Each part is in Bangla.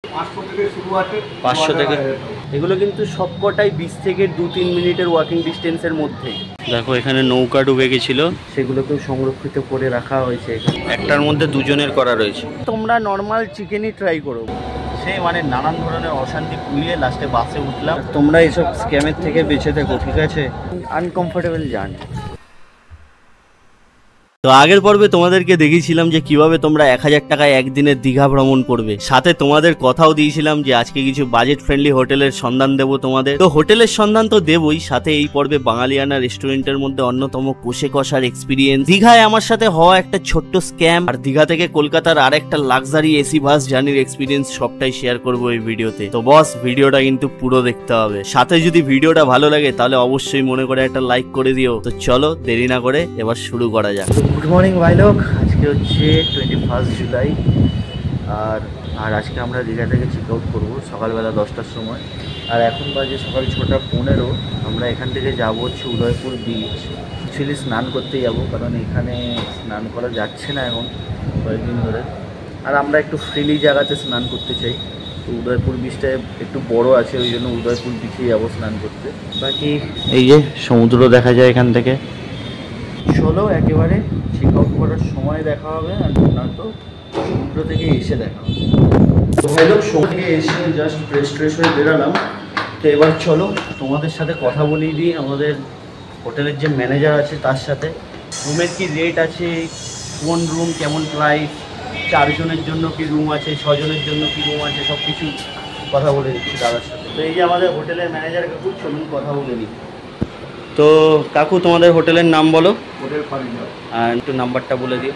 500 থেকে। এগুলো কিন্তু সবকটাই 20 থেকে 2-3 মিনিটের ওয়াকিং ডিস্টেন্সের মধ্যে। দেখো এখানে নৌকা ডুবে গেছিল, সেগুলোকেও সংরক্ষিত করে রাখা হয়েছে। এখানে একটার মধ্যে দুজনের করা রয়েছে। তোমরা নর্মাল চিকেনই ট্রাই করো, সে মানে নানান ধরনের অশান্তি পুড়িয়ে লাস্টে বাসে উঠলাম। তোমরা এইসব স্ক্যামের থেকে বেঁচে থাকো, ঠিক আছে? Uncomfortable journey. তো আগের পর্বে তোমাদেরকে দেখিয়েছিলাম যে কিভাবে তোমরা 1000 টাকায় একদিনের দীঘা ভ্রমণ করবে। সাথে তোমাদের কথাও দিয়েছিলাম যে আজকে কিছু বাজেট ফ্রেন্ডলি হোটেলের সন্ধান দেবো তোমাদের। তো হোটেলের সন্ধান তো দেবই, সাথে এই পর্বে বাঙালিয়ানা রেস্টুরেন্টের মধ্যে অন্যতম কষে কষার এক্সপিরিয়েন্স, দীঘায় আমার সাথে হওয়া একটা ছোট্ট স্ক্যাম, আর দীঘা থেকে কলকাতার আর একটা লাক্সারি এসি বাস জার্নির এক্সপিরিয়েন্স সবটাই শেয়ার করবো এই ভিডিওতে। তো বস, ভিডিওটা কিন্তু পুরো দেখতে হবে। সাথে যদি ভিডিওটা ভালো লাগে তাহলে অবশ্যই মনে করে একটা লাইক করে দিও। তো চলো দেরি না করে এবার শুরু করা যাক। গুড মর্নিং ভাই লোক, আজকে হচ্ছে 21 জুলাই আর আজকে আমরা দীঘা থেকে চেক আউট করবো সকালবেলা 10টার সময়। আর এখন বাজে সকাল 6:15। আমরা এখান থেকে যাবো হচ্ছে উদয়পুর বিচ। অ্যাকচুয়ালি স্নান করতে যাবো, কারণ এখানে স্নান করা যাচ্ছে না এখন কয়েকদিন ধরে। আর আমরা একটু ফ্রিলি জায়গাতে স্নান করতে চাই। তো উদয়পুর বিচটা একটু বড় আছে, ওই জন্য উদয়পুর বিচে যাবো স্নান করতে। বাকি এই যে সমুদ্র দেখা যায় এখান থেকে। চলো একেবারে চেক আউট করার সময় দেখা হবে, আর নয়তো সমুদ্র থেকে এসে দেখা হবে। তো ভাই লোক, সমুদ্র থেকে এসে জাস্ট ফ্রেশ হয়ে বেরোলাম। তো এবার চলো তোমাদের সাথে কথা বলিয়ে দিই আমাদের হোটেলের যে ম্যানেজার আছে তার সাথে। রুমের কি রেট আছে, কোন রুম কেমন প্রাইস, 4 জনের জন্য কি রুম আছে, 6 জনের জন্য কি রুম আছে, সব কিছু কথা বলে দিচ্ছি দাদার সাথে। তো এই যে আমাদের হোটেলের ম্যানেজার কাকু, চলুন কথা বলে নিই। তো কাকু, তোমাদের হোটেলের নাম বলো। হোটেল ফারিজা। আর একটু নাম্বারটা বলে দিও।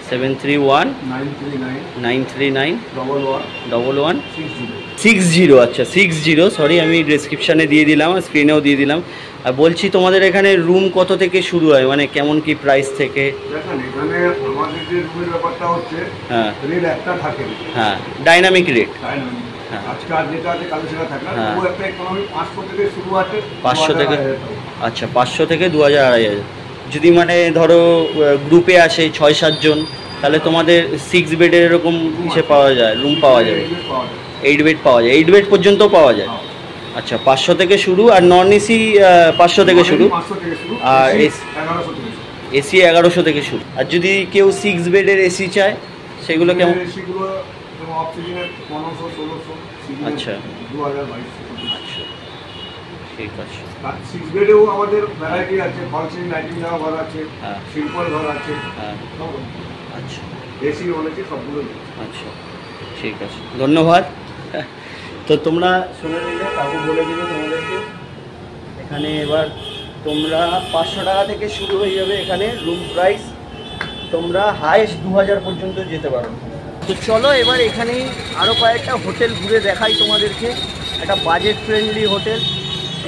731 939 11 60। আচ্ছা 60, সরি, আমি ডেসক্রিপশানে দিয়ে দিলাম আর স্ক্রিনেও দিয়ে দিলাম। আর বলছি তোমাদের এখানে রুম কত থেকে শুরু হয়, মানে কেমন কি প্রাইস থেকে? দেখেন এখানে আমাদের যে রুমের ব্যাপারটা হচ্ছে, হ্যাঁ রেট একটা থাকে, হ্যাঁ ডাইনামিক রেট। হ্যাঁ, আজকে আর যেটা আছে কাল সেটা থাকে না। ও একটা ইকোনমি 500 থেকে শুরু আছে। 500 থেকে, আচ্ছা 500 থেকে 2000 2500। যদি মানে ধরো গ্রুপে আসে 6-7 জন, তাহলে তোমাদের 6 বেডের এরকম ইসে পাওয়া যায়, রুম পাওয়া যাবে। 8 বেড পাওয়া যায়, 8 বেড পর্যন্ত পাওয়া যায়। আচ্ছা 500 থেকে শুরু, আর নন এসি 500 থেকে শুরু, আর এসি 1100 থেকে শুরু। আর যদি কেউ 6 বেডের এসি চায় সেগুলো কেমন? আচ্ছা 2022। আচ্ছা ঠিক আছে। 6 বেডেও আমাদের ভ্যারাইটি আছে, ফল সিলিং লাইটিং দেওয়া ঘর আছে, হ্যাঁ সিম্পল ঘর আছে, হ্যাঁ আচ্ছা এসি অনেকে সবগুলো। আচ্ছা ঠিক আছে, ধন্যবাদ। তো তোমরা শুনে নিলে, কাকু বলে দিল তোমাদেরকে। এখানে এবার তোমরা 500 টাকা থেকে শুরু হয়ে যাবে এখানে রুম প্রাইস। তোমরা হাইস্ট 2000 পর্যন্ত যেতে পারো। তো চলো এবার এখানেই আরও কয়েকটা হোটেল ঘুরে দেখাই তোমাদেরকে। একটা বাজেট ফ্রেন্ডলি হোটেল,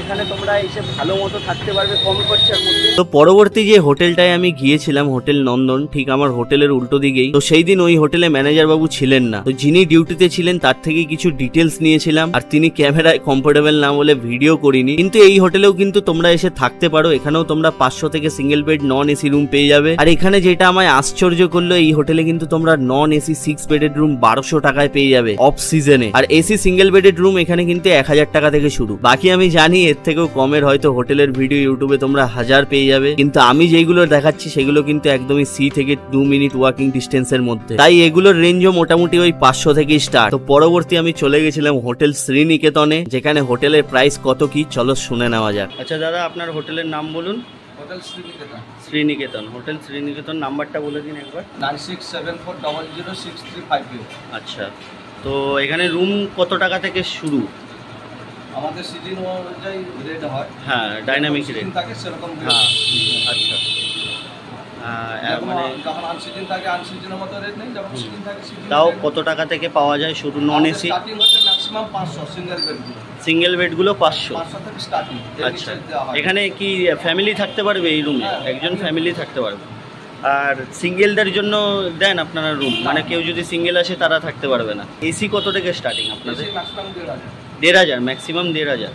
এখানে তোমরা এসে ভালো মতো থাকতে পারবে কম খরচার মধ্যে। তো পরবর্তী যে হোটেলটায় আমি গিয়েছিলাম, হোটেল নন্দন, ঠিক আমার হোটেলের উল্টো দিকেই। তো সেই দিন ওই হোটেলে ম্যানেজার বাবু ছিলেন না। তো যিনি ডিউটিতে ছিলেন তার থেকে কিছু ডিটেলস নিয়েছিলাম, আর তিনি ক্যামেরায় কমফোর্টেবল না বলে ভিডিও করিনি। কিন্তু এই হোটেলেও কিন্তু তোমরা এসে থাকতে পারো। এখানেও তোমরা 500 থেকে single bed non AC room পেয়ে যাবে। আর এখানে যেটা আমায় আশ্চর্য করলো, এই হোটেলে কিন্তু তোমরা নন এসি 6 বেডেড রুম 1200 টাকায় পেয়ে যাবে অফ সিজনে। আর এসি সিঙ্গেল বেডেড রুম এখানে কিন্তু 1000 টাকা থেকে শুরু। বাকি আমি জানি এর থেকেও কমের হয়তো হোটেলের ভিডিও ইউটিউবে তোমরা 1000 পেয়ে যাবে, কিন্তু আমি যেগুলো দেখাচ্ছি সেগুলো কিন্তু একদমই সি থেকে 2 মিনিট ওয়াকিং ডিস্টেন্সের মধ্যে। তাই এগুলোর রেঞ্জও মোটামুটি ওই 500 থেকে স্টার্ট। তো পরবর্তী আমি চলে গেছিলাম হোটেল শ্রীনিকেতনে, যেখানে হোটেলের প্রাইস কত কি চলো শুনে নেওয়া যাক। আচ্ছা দাদা, আপনার হোটেলের নাম বলুন। হোটেল শ্রীনিকেতন। শ্রীনিকেতন, হোটেল শ্রীনিকেতন, নাম্বারটা বলে দিন একবার। 9674006358। আচ্ছা, তো এখানে রুম কত টাকা থেকে শুরু? আমাদের সিজন অনুযায়ী রেট হয়। হ্যাঁ ডাইনামিক রেট থাকে সেরকম। হ্যাঁ আচ্ছা, মানে যখন আনসিজন থাকে আনসিজনের মতো রেট নেই, যখন সিজন থাকে সিজন। তাও কত টাকা থেকে পাওয়া যায় শুরু নন এসি? স্টার্টিং হচ্ছে ম্যাক্সিমাম 500 সিঙ্গেল বেডগুলো। সিঙ্গেল বেডগুলো 500 থেকে স্টার্টিং। আচ্ছা, এখানে কি ফ্যামিলি থাকতে পারবে এই রুমে? একজন ফ্যামিলি থাকতে পারবে। আর সিঙ্গেলদের জন্য দেন আপনারা রুম, মানে কেউ যদি সিঙ্গেল আসে তারা থাকতে পারবে না? এসি কত থেকে স্টার্টিং আপনাদের? 1500, ম্যাক্সিমাম 1500।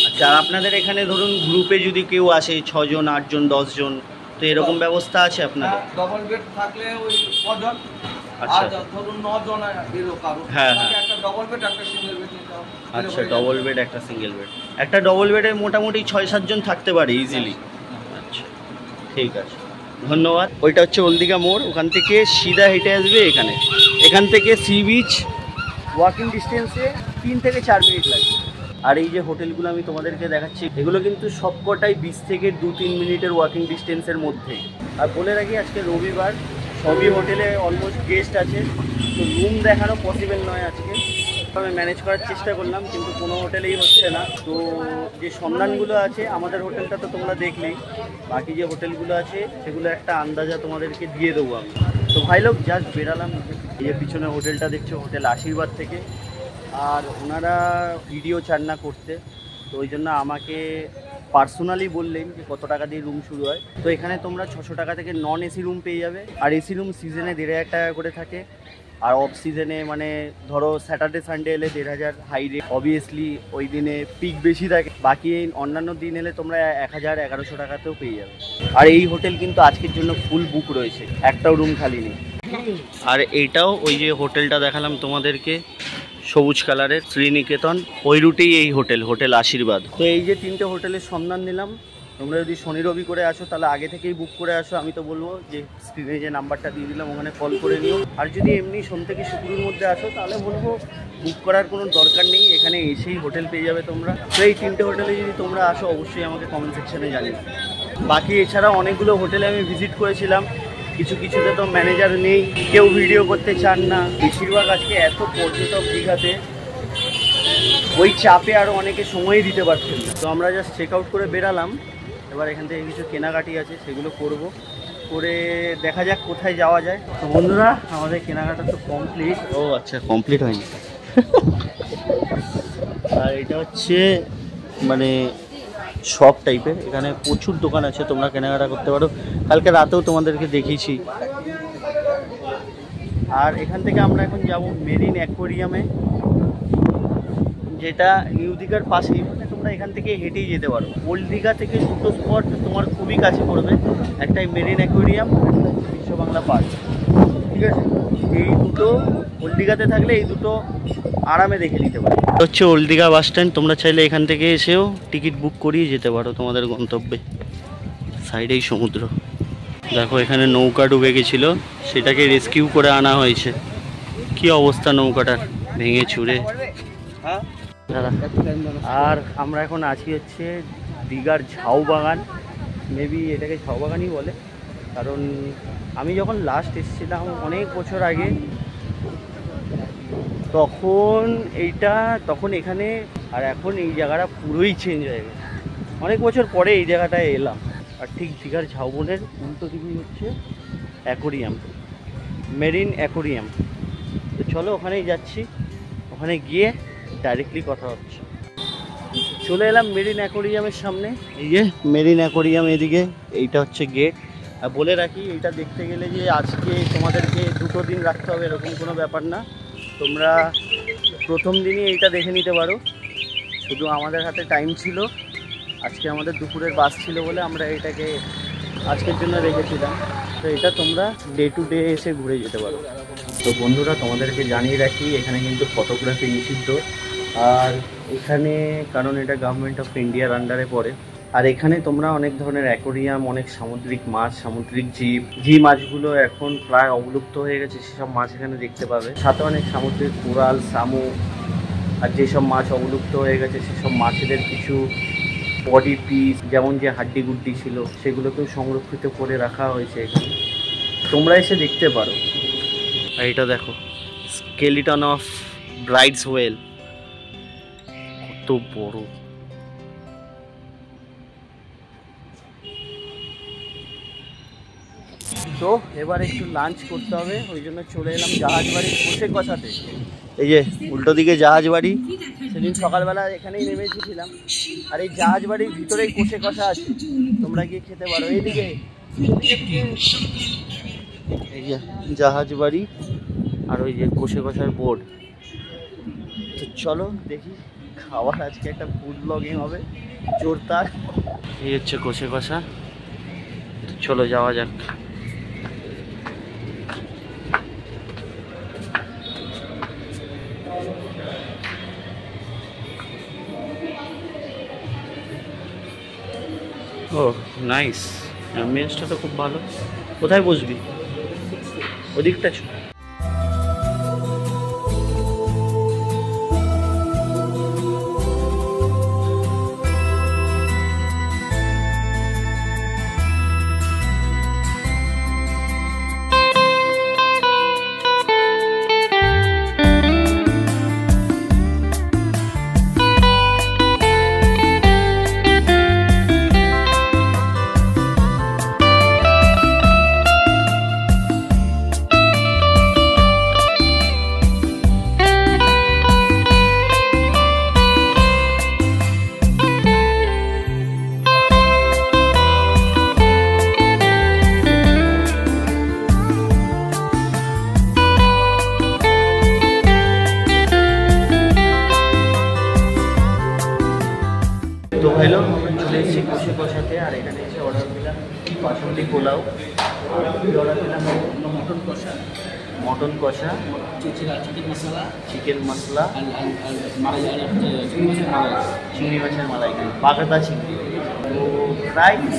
আচ্ছা, আর আপনাদের এখানে ধরুন গ্রুপে যদি কেউ আসে 6 জন 8 জন 10 জন, তো এরকম ব্যবস্থা আছে আপনাদের? ডবল বেড থাকলে ওই 6 জন। আচ্ছা। আর ধরুন 9 জন এরও কারো, হ্যাঁ, তাকে হ্যাঁ। একটা ডবল বেড একটা সিঙ্গেল বেড নিতে হবে। আচ্ছা, ডবল বেড একটা সিঙ্গেল বেড। একটা ডবল বেডে মোটামুটি 6-7 জন থাকতে পারে ইজিলি। আচ্ছা, ঠিক আছে, ধন্যবাদ। ওইটা হচ্ছে ওলদিঘা মোড়, ওখান থেকে সিধা হেঁটে আসবে এখানে। এখান থেকে সি বিচ ওয়াকিং ডিস্টেন্সে 3 থেকে 4 মিনিট লাগবে। আর এই যে হোটেলগুলো আমি তোমাদেরকে দেখাচ্ছি, এগুলো কিন্তু সবকটাই 20 থেকে 2-3 মিনিটের ওয়াকিং ডিস্টেন্সের মধ্যে। আর বলে রাখি, আজকে রবিবার, সবই হোটেলে অলমোস্ট গেস্ট আছে, তো রুম দেখানো পসিবল নয় আজকে। আমি ম্যানেজ করার চেষ্টা করলাম, কিন্তু কোনো হোটেলেই হচ্ছে না। তো যে সন্ধানগুলো আছে, আমাদের হোটেলটা তো তোমরা দেখলেই, বাকি যে হোটেলগুলো আছে সেগুলো একটা আন্দাজা তোমাদেরকে দিয়ে দেবো আমি। তো ভাই লোক জাস্ট বেরালাম। এই যে পিছনে হোটেলটা দেখছো, হোটেল আশীর্বাদ থেকে। আর ওনারা ভিডিও চান না করতে, তো ওই জন্য আমাকে পার্সোনালি বললেন যে কত টাকা দিয়ে রুম শুরু হয়। তো এখানে তোমরা 600 টাকা থেকে নন এসি রুম পেয়ে যাবে। আর এসি রুম সিজনে 1500 টাকা করে থাকে, আর অফ সিজনে মানে ধরো স্যাটারডে সানডে এলে 1500 হাই রেট। অবভিয়াসলি ওই দিনে পিক বেশি থাকে, বাকি অন্যান্য দিন এলে তোমরা 1000-1100 টাকাতেও পেয়ে যাবে। আর এই হোটেল কিন্তু আজকের জন্য ফুল বুক রয়েছে, একটাও রুম খালি নেই। আর এইটাও ওই যে হোটেলটা দেখালাম তোমাদেরকে, সবুজ কালারের, শ্রীনিকেতন, ওই রুটেই এই হোটেল, হোটেল আশীর্বাদ। তো এই যে 3টে হোটেলের সন্ধান নিলাম। তোমরা যদি শনি রবি করে আসো তাহলে আগে থেকেই বুক করে আসো। আমি তো বলবো যে স্ক্রিনে যে নাম্বারটা দিয়ে দিলাম ওখানে কল করে নিও। আর যদি এমনি সোম থেকে শুক্রের মধ্যে আসো তাহলে বলবো বুক করার কোনো দরকার নেই, এখানে এসেই হোটেল পেয়ে যাবে তোমরা। তো এই 3টে হোটেলে যদি তোমরা আসো অবশ্যই আমাকে কমেন্ট সেকশনে জানিও। বাকি এছাড়া অনেকগুলো হোটেলে আমি ভিজিট করেছিলাম, কিছুতে তো ম্যানেজার নেই, কেউ ভিডিও করতে চান না। বেশিরভাগ আজকে এত পর্যটক দীঘাতে, ওই চাপে আরও অনেকে সময়ই দিতে পারছেন না। তো আমরা জাস্ট চেক আউট করে বেরালাম। এবার এখান থেকে কিছু কেনাকাটি আছে সেগুলো করব, করে দেখা যাক কোথায় যাওয়া যায়। তো বন্ধুরা, আমাদের কেনাকাটা তো কমপ্লিট। ও আচ্ছা, কমপ্লিট হয়নি। আর এটা হচ্ছে মানে শপ টাইপের, এখানে প্রচুর দোকান আছে, তোমরা কেনাকাটা করতে পারো। কালকে রাতেও তোমাদেরকে দেখিয়েছি। আর এখান থেকে আমরা এখন যাব মেরিন অ্যাকোয়ারিয়ামে, যেটা নিউ দীঘার পাশেই, মানে তোমরা এখান থেকে হেঁটেই যেতে পারো। ওল্ড দীঘা থেকে 2টো স্পট তোমার খুবই কাছে পড়বে, একটাই মেরিন অ্যাকোয়ারিয়াম, বিশ্ব বাংলা পার্ক। ঠিক আছে, এই দুটো ওল্ড দীঘাতে থাকলে এই দুটো আরামে দেখে নিতে পারো। হচ্ছে ওল্ড দীঘা বাস স্ট্যান্ড, তোমরা চাইলে এখান থেকে এসেও টিকিট বুক করিয়ে যেতে পারো তোমাদের গন্তব্যে। সাইডেই সমুদ্র। দেখো এখানে নৌকা ডুবে গেছিল, সেটাকে রেস্কিউ করে আনা হয়েছে। কি অবস্থা নৌকাটার, ভেঙে চুরে। আর আমরা এখন আছি হচ্ছে দীঘার ঝাউ বাগান, মেবি এটাকে ঝাউ বাগানই বলে, কারণ আমি যখন লাস্ট এসেছিলাম অনেক বছর আগে, তখন এখানে, আর এখন এই জায়গাটা পুরোই চেঞ্জ হয়ে গেছে। অনেক বছর পরে এই জায়গাটায় এলাম। আর ঠিক দীঘার ঝাউবনের উল্টো দিকেই হচ্ছে অ্যাকোরিয়াম, মেরিন অ্যাকোরিয়াম। তো চলো ওখানেই যাচ্ছি, ওখানে গিয়ে ডাইরেক্টলি কথা হচ্ছে। চলে এলাম মেরিন অ্যাকোরিয়ামের সামনে। এই যে মেরিন অ্যাকোরিয়াম, এদিকে এইটা হচ্ছে গেট। আর বলে রাখি, এইটা দেখতে গেলে যে আজকে তোমাদেরকে 2টো দিন রাখতে হবে এরকম কোনো ব্যাপার না, তোমরা প্রথম দিনই এইটা দেখে নিতে পারো। শুধু আমাদের হাতে টাইম ছিল, আজকে আমাদের দুপুরের বাস ছিল বলে আমরা এটাকে আজকের জন্য রেখেছিলাম। তো এটা তোমরা ডে টু ডে এসে ঘুরে যেতে পারো। তো বন্ধুরা, তোমাদেরকে জানিয়ে রাখি, এখানে কিন্তু ফটোগ্রাফি নিষিদ্ধ। আর এখানে, কারণ এটা গভর্নমেন্ট অফ ইন্ডিয়ার আন্ডারে পড়ে, আর এখানে তোমরা অনেক ধরনের অ্যাকোরিয়াম, অনেক সামুদ্রিক মাছ, সামুদ্রিক জীব, যে মাছগুলো এখন প্রায় অবলুপ্ত হয়ে গেছে সেসব মাছ এখানে দেখতে পাবে। সাথে অনেক সামুদ্রিক কোরাল, শামুক, আর যেসব মাছ অবলুপ্ত হয়ে গেছে সেসব মাছেদের কিছু বডি পিস, যেমন যে হাড্ডি গুড্ডি ছিল, সেগুলোকেও সংরক্ষিত করে রাখা হয়েছে এখানে, তোমরা এসে দেখতে পারো। আর এটা দেখো, স্কেলিটন অফ ব্রাইডস ওয়েল, কত বড়। তো এবার একটু লাঞ্চ করতে হবে, ওই জন্য চলে এলাম জাহাজবাড়ির কোষে কষাতে। এই যে উল্টো দিকে জাহাজবাড়ি, সেদিন সকালবেলা এখানেই নেমেছিলাম। আর এই জাহাজবাড়ির ভিতরেই কোষে কষা আছে, তোমরা গিয়ে খেতে পারো। এইদিকে এই যে জাহাজবাড়ি, আর ওই যে কোষে কষার বোর্ড। তো চলো দেখি, খাবার আজকে একটা ফুড ব্লগিং হবে জোরদার। এই হচ্ছে কোষে কষা, চলো যাওয়া যাক। ও নাইস, অ্যাম্বিয়েন্সটা তো খুব ভালো। কোথায় বসবি? ওদিকটা ছিল। তো ভাই লোক চলে এসেছি কুশি কষাতে, আর এখানে এসে অর্ডার দিলাম বাসন্তী পোলাও, অর্ডার দিলাম মটন কষা, মটন কষা, চিকেন মশলা, চিংড়ি মাছের মালাইকারি, বাগাদা চিংড়ি। তো প্রাইস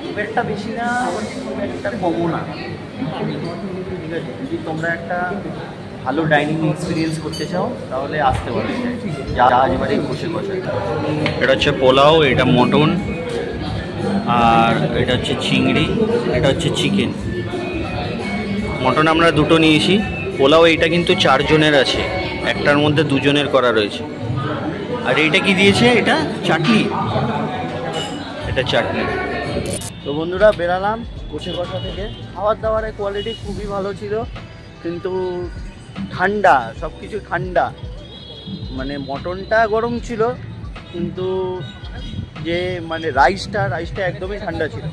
খুব একটা বেশি না, আবার খুব একটা কমও না, ঠিক আছে। যদি তোমরা একটা ভালো ডাইনিং এক্সপিরিয়েন্স করতে চাও তাহলে আসতে পারো জাহাজবাড়ি কুশি কষা। এটা হচ্ছে পোলাও, এটা মটন, আর এটা হচ্ছে চিংড়ি, এটা হচ্ছে চিকেন। মটন আমরা দুটো নিয়েছি, পোলাও এইটা কিন্তু 4 জনের আছে, একটার মধ্যে 2 জনের করা রয়েছে। আর এইটা কি দিয়েছে? এটা চাটনি, এটা চাটনি। তো বন্ধুরা বেরালাম কুশি কষা থেকে। খাবার দাবারের কোয়ালিটি খুবই ভালো ছিল, কিন্তু ঠান্ডা, সব কিছু ঠান্ডা। মানে মটনটা গরম ছিল, কিন্তু যে মানে রাইসটা একদমই ঠান্ডা ছিল।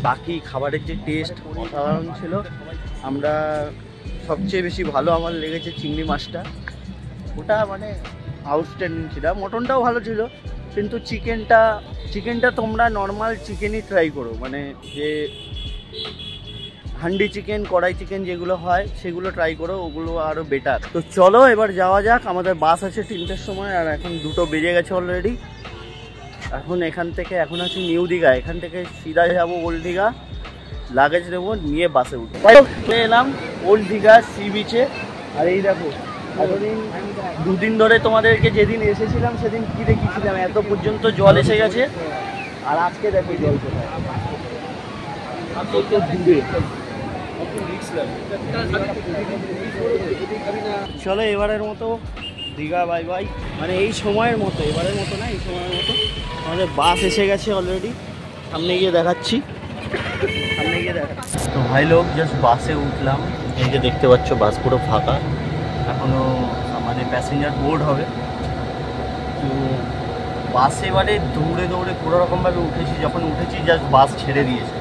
বাকি খাবারের যে টেস্ট অসাধারণ ছিল। আমরা সবচেয়ে বেশি ভালো আমার লেগেছে চিংড়ি মাছটা, ওটা মানে আউটস্ট্যান্ডিং ছিল। মটনটাও ভালো ছিল, কিন্তু চিকেনটা তোমরা নর্মাল চিকেনই ট্রাই করো, মানে যে হান্ডি চিকেন, কড়াই চিকেন যেগুলো হয় সেগুলো ট্রাই করো, ওগুলো আরও বেটার। তো চলো এবার যাওয়া যাক। আমাদের বাস আছে 3টের সময়, আর এখন 2টো বেজে গেছে অলরেডি। এখন এখন আছি নিউ দীঘা, এখান থেকে সিধা যাবো ওল্ড দীঘা, লাগেজ নেবো, নিয়ে বাসে উঠবো। চলে এলাম ওল্ড দীঘা সি বিচে। আর এই দেখো, এতদিন 2 দিন ধরে তোমাদেরকে যেদিন এসেছিলাম সেদিন কি দেখিয়েছিলাম, এত পর্যন্ত জল এসে গেছে। আর আজকে দেখো জল কোথায়, দূরে। চলো এবারের মতো দীঘা বাই বাই, মানে এই সময়ের মতো, এবারের মতো না, এই সময়ের মতো। আমাদের বাস এসে গেছে অলরেডি, সামনে গিয়ে দেখাচ্ছি। তো ভাই লোক জাস্ট বাসে উঠলাম, এই যে দেখতে পাচ্ছ বাস পুরো ফাঁকা, এখনও মানে প্যাসেঞ্জার বোর্ড হবে। তো বাসে এবারে দৌড়ে কোনোরকমভাবে উঠেছি, যখন উঠেছি জাস্ট বাস ছেড়ে দিয়েছে।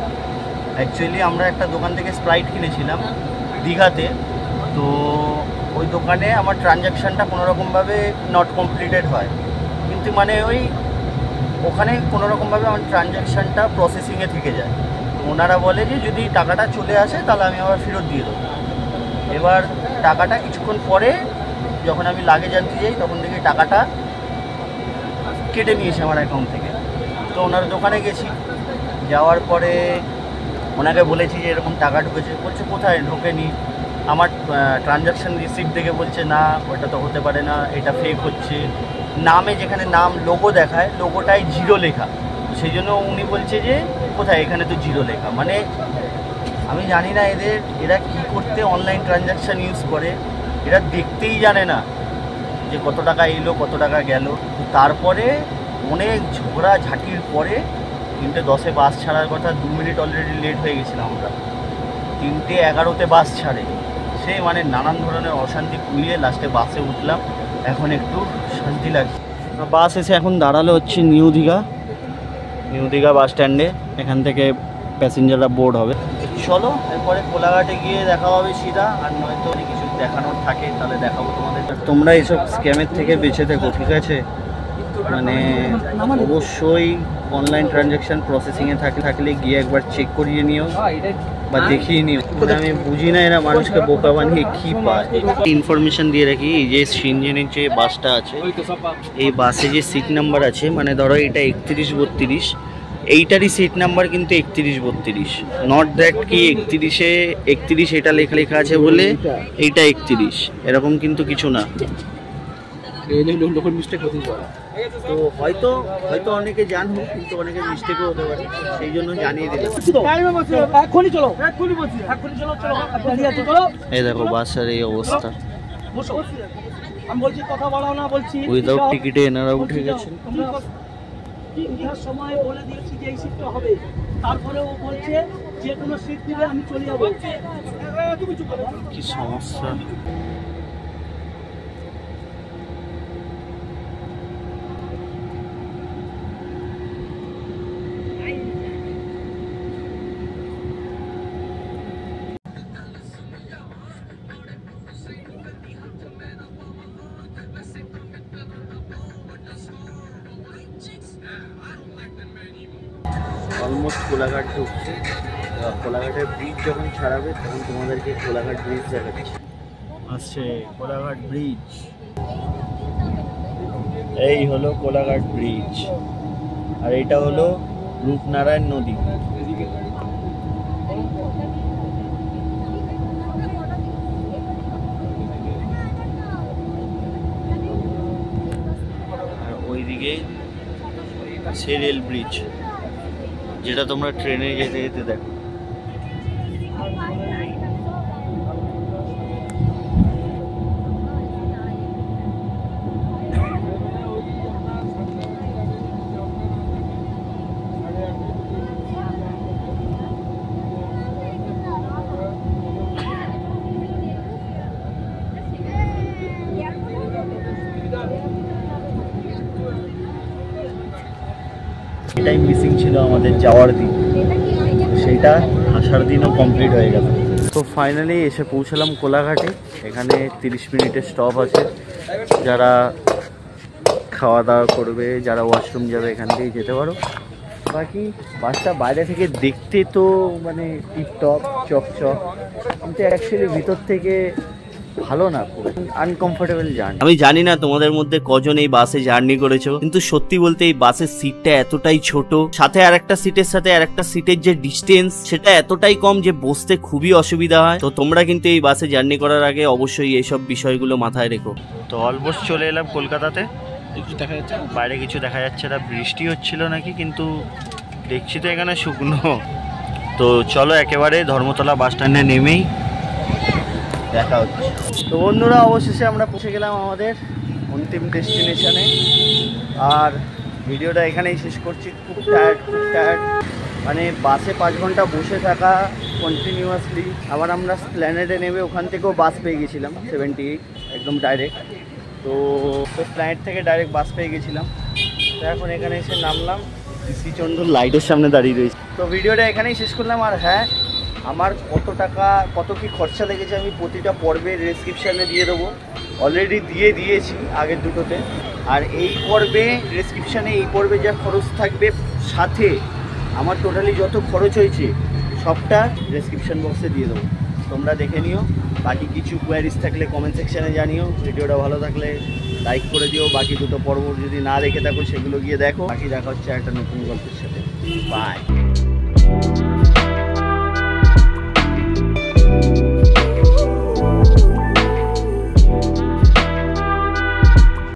অ্যাকচুয়ালি আমরা একটা দোকান থেকে স্প্রাইট কিনেছিলাম দীঘাতে, তো ওই দোকানে আমার ট্রানজ্যাকশানটা কোনোরকমভাবে নট কমপ্লিটেড হয়, কিন্তু মানে ওখানে কোনোরকমভাবে আমার ট্রানজ্যাকশানটা প্রসেসিংয়ে থেকে যায়। তো ওনারা বলে যে যদি টাকাটা চলে আসে তাহলে আমি আবার ফেরত দিয়ে দেবো। এবার টাকাটা কিছুক্ষণ পরে যখন আমি লাগেজ আনতে যাই তখন দেখি টাকাটা কেটে নিয়েছে আমার অ্যাকাউন্ট থেকে। তো ওনার দোকানে গেছি, যাওয়ার পরে ওনাকে বলেছি যে এরকম টাকা ঢুকেছে। বলছে কোথায়? ঢোকেনি। আমার ট্রানজ্যাকশান রিসিপ্ট দেখে বলছে না ওটা তো হতে পারে না, এটা ফেক হচ্ছে। নামে যেখানে নাম লোগো দেখায়, লোগোটাই 0 লেখা, সেই জন্য উনি বলছে যে কোথায়, এখানে তো 0 লেখা। মানে আমি জানি না এরা কি করতে অনলাইন ট্রানজ্যাকশান ইউজ করে, এরা দেখতেই জানে না যে কত টাকা এলো কত টাকা গেল। তারপরে অনেক ঝগড়া ঝাঁটির পরে 3:10 বাস ছাড়ার কথা, 2 মিনিট অলরেডি লেট হয়ে গেছিলাম আমরা। 3:11 বাস ছাড়ে, সে মানে নানান ধরনের অশান্তি পুড়িয়ে লাস্টে বাসে উঠলাম। এখন একটু শান্তি লাগছে। বাস এসে এখন দাঁড়ালো হচ্ছে নিউ দীঘা বাস স্ট্যান্ডে, এখান থেকে প্যাসেঞ্জাররা বোর্ড হবে। চলো এরপরে কোলাঘাটে গিয়ে দেখা হবে সিধা, আর নয়তো কিছু দেখানোর থাকে তাহলে দেখাবো তোমাদের। তোমরা এইসব স্ক্যামের থেকে বেঁচে থেকো, ঠিক আছে? মানে অবশ্যই অনলাইন ট্রানজ্যাকশান প্রসেসিংয়ে থাকলে গিয়ে একবার চেক করিয়ে নিও। বা দেখিয়ে নি, আমি বুঝি না এরা মানুষকে বোকা বানিয়ে কি পায়। ইনফরমেশন দিয়ে রাখি, এই যে সিনজেনের যে বাসটা আছে, এই বাসে যে সিট নাম্বার আছে, মানে ধরো এটা 31-32, এইটারই সিট নাম্বার কিন্তু 31-32, নট দ্যাট কি 31 এটা লেখা আছে বলে এইটা 31, এরকম কিন্তু কিছু না। তো হয়তো অনেকে জানবো, কিন্তু অনেকে মিস্টেকও হতে পারে, সেই জন্য জানিয়ে দিলাম। এই দেখো বাসের এই অবস্থা, উইদাউট টিকিটে এনারা উঠে গেছেন। সময় বলে দিয়েছি যে এই সিটটা হবে, তারপরে ও বলছে যে কোনো সিট দিলে আমি চলে যাবো। কি সমস্যা! অলমোস্ট কোলাঘাট ঢুকছে। কোলাঘাটের ব্রিজ যখন ছাড়াবে তখন তোমাদেরকে কোলাঘাট ব্রিজ দেখাচ্ছি। আসছে কোলাঘাট ব্রিজ, এই হলো কোলাঘাট ব্রিজ, আর এটা হলো রূপনারায়ণ নদী। আর ওইদিকে সে রেল ব্রিজ, যেটা তোমরা ট্রেনে যেতে যেতে দেখো। এটাই মিসিং ছিল আমাদের যাওয়ার দিন, সেটা আসার দিনও কমপ্লিট হয়ে গেল। তো ফাইনালি এসে পৌঁছালাম কোলাঘাটে। এখানে 30 মিনিটের স্টপ আছে, যারা খাওয়া দাওয়া করবে, যারা ওয়াশরুম যাবে এখান থেকেই যেতে পারো। বাকি বাসটা বাইরে থেকে দেখতে তো মানে টিপটপ চকচক, কিন্তু অ্যাকচুয়ালি ভিতর থেকে ভালো না, খুব আনকমফোর্টেবল জার্নি। আমি জানি না তোমাদের মধ্যে কজন এই বাসে জার্নি করেছো, কিন্তু সত্যি বলতে এই বাসের সিটটা এতটাই ছোট, সাথে আরেকটা সিটের সাথে আরেকটা সিটের যে ডিস্টেন্স সেটা এতটাই কম যে বসতে খুবই অসুবিধা হয়। তো তোমরা কিন্তু এই বাসে জার্নি করার আগে অবশ্যই এইসব বিষয়গুলো মাথায় রেখো। তো অলমোস্ট চলে এলাম কলকাতাতে। দেখা যাচ্ছে বাইরে কিছু দেখা যাচ্ছে না, বৃষ্টি হচ্ছিল নাকি, কিন্তু দেখছি তো এখানে শুকনো। তো চলো একেবারে ধর্মতলা বাস স্ট্যান্ডে নেমেই দেখা হচ্ছে। তো বন্ধুরা, অবশেষে আমরা পৌঁছে গেলাম আমাদের অন্তিম ডেস্টিনেশনে, আর ভিডিওটা এখানেই শেষ করছি। খুব টায়ার্ড, মানে বাসে 5 ঘন্টা বসে থাকা কন্টিনিউয়াসলি। আবার আমরা স্প্ল্যানেডে নেমে ওখান থেকেও বাস পেয়ে গেছিলাম 78, একদম ডাইরেক্ট। তো স্প্ল্যানেড থেকে ডাইরেক্ট বাস পেয়ে গেছিলাম। তো এখন এখানে এসে নামলাম, শ্রীচন্দন লাইটের সামনে দাঁড়িয়ে রয়েছে। তো ভিডিওটা এখানেই শেষ করলাম। আর হ্যাঁ, আমার কত কি খরচা লেগেছে আমি প্রতিটা পর্বের ডেসক্রিপশানে দিয়ে দেবো। অলরেডি দিয়েছি আগের দুটোতে। আর এই পর্বে ডেসক্রিপশানে এই পর্বে যা খরচ থাকবে, সাথে আমার টোটালি যত খরচ হয়েছে সবটা ডেসক্রিপশান বক্সে দিয়ে দেবো, তোমরা দেখে নিও। বাকি কিছু কোয়ারিজ থাকলে কমেন্ট সেকশানে জানিও। ভিডিওটা ভালো থাকলে লাইক করে দিও। বাকি দুটো পর্ব যদি না দেখে থাকো সেগুলো গিয়ে দেখো। বাকি দেখা হচ্ছে একটা নতুন গল্পের সাথে। বাই।